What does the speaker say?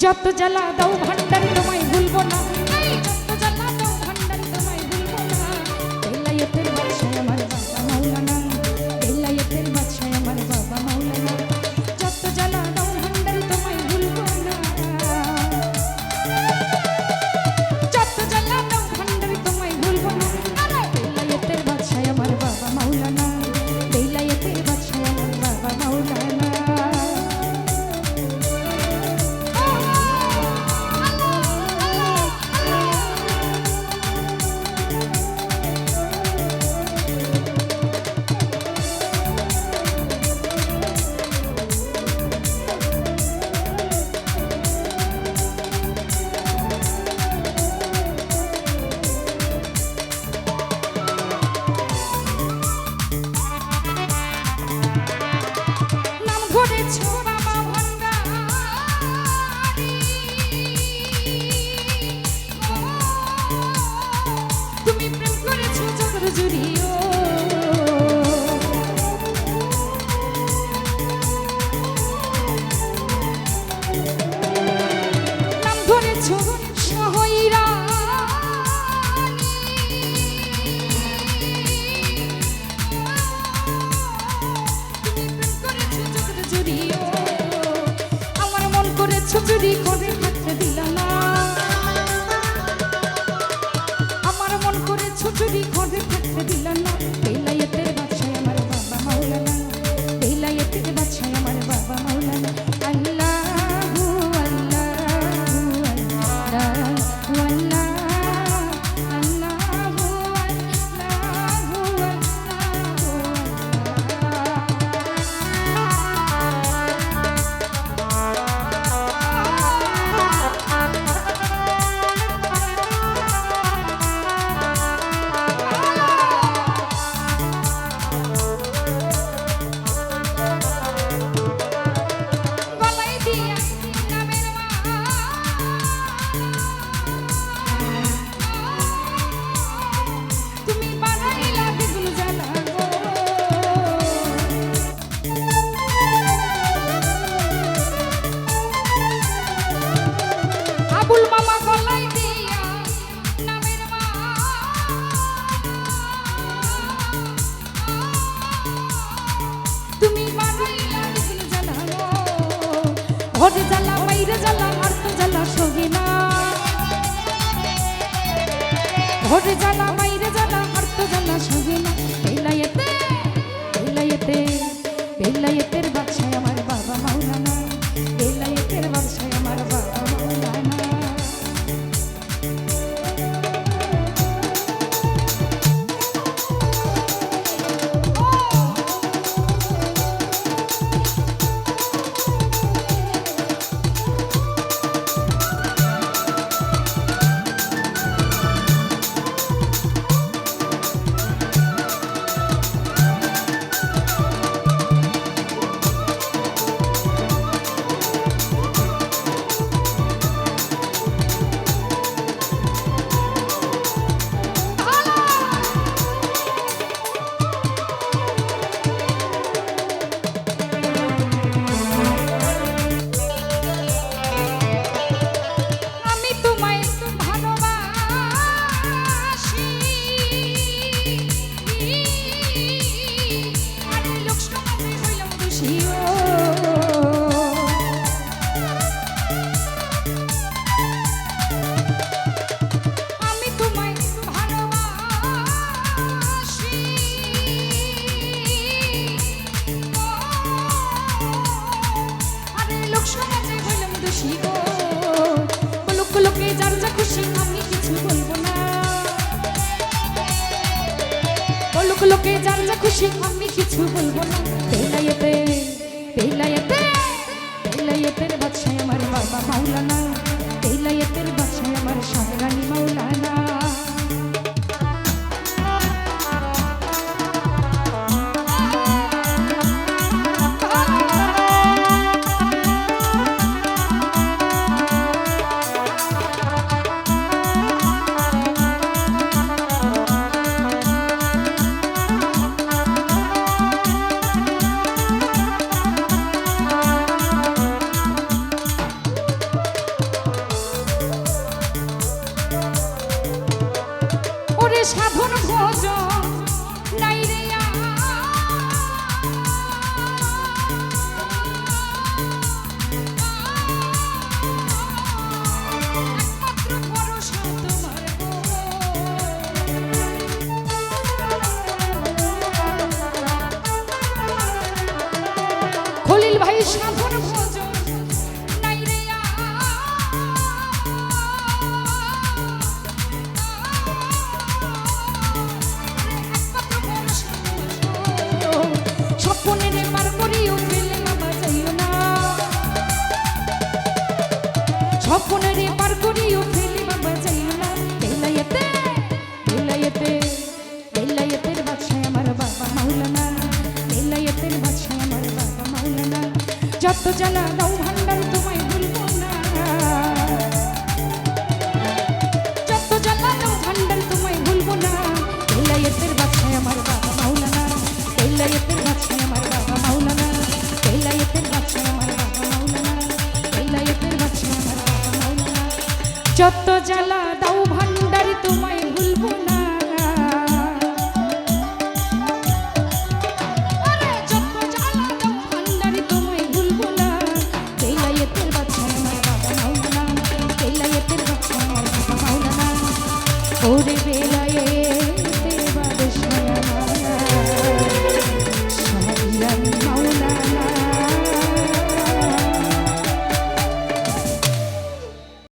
যত জ্বালা দাও ভান্ডার তোমায় ভুলবো না, যত জ্বালা দাও ভান্ডার তোমায় ভুলবো না। বেলায়েতের বাদশাহ আমার বাবা মাওলানা, বেলায়েতের বাদশাহ আমার বাবা মাওলানা। যত জ্বালা দাও ভান্ডার তোমায় ভুলবো না, যত জ্বালা দাও ভান্ডার তোমায় ভুলবো না। বেলায়েতের বাদশাহ আমার বাবা মাওলানা, বেলায়েতের বাদশাহ আমার বাবা মাওলানা। চুরি করে থাকতে দিল না, আমার মন করে চুরি করে থাকতে দিল না। বেলায়েতের বাদশাহ আমার বাবা মাওলানা, বেলায়েতের বাদশাহ আমার বাবা মাওলানা। আল্লাহু আল্লাহু আল্লাহু আল্লাহু আল্লাহু ঘরে জ্বালা বাইরে জ্বালা আর তো জ্বালা সহে না, ঘরে জ্বালা বাইরে জ্বালা আর তো জ্বালা সহে না। বেলায়েতের বাদশাহ আমার বাবা মাওলানা, বেলায়েতের বাদশাহ আমার বাবা মাওলানা। লোকে যার যা খুশি আমি কিছু বলবো না, লোকে যার যা খুশি আমি কিছু বলবো না। বেলায়েতের বাদশাহ আমার বাবা মাওলানা, বেলায়েতের বাদশাহ আমার শাহরানী মাওলানা। সাধন ভোজন নাই রে একমাত্র ভরসা তোমার গো। খলিল ভাই সাধন ভোজন নাই রে স্বপ্নের পার করিও ফেলে বাবা যাইও না, স্বপ্নের পার করিও ফেলে বাবা যাইও না। বেলায়েতে বেলায়েতে বেলায়েতের বাদশাহ আমার বাবা মাওলানা, বেলায়েতের বাদশাহ আমার বাবা মাওলানা। যত জ্বালা দাও ভান্ডার তোমায় ভুলবো না, যত জ্বালা দাও ভান্ডার তোমায় ভুলবো না। বেলায়েতের বাদশাহ আমার বাবা মাওলানা, বেলায়েতের বাদশাহ আমার বাবা মাওলানা, বেলায়েতের বাদশাহ আমার বাবা মাওলানা, বেলায়েতের বাদশাহ আমার বাবা মাওলানা। যত জ্বালা দাও ভান্ডার তোমায় ভুলবো না, আরে যত জ্বালা দাও ভান্ডার তোমায় ভুলবো না। বেলায়েতের বাদশাহ আমার বাবা মাওলানা, বেলায়েতের বাদশাহ আমার বাবা মাওলানা। ওরে বেলায়েত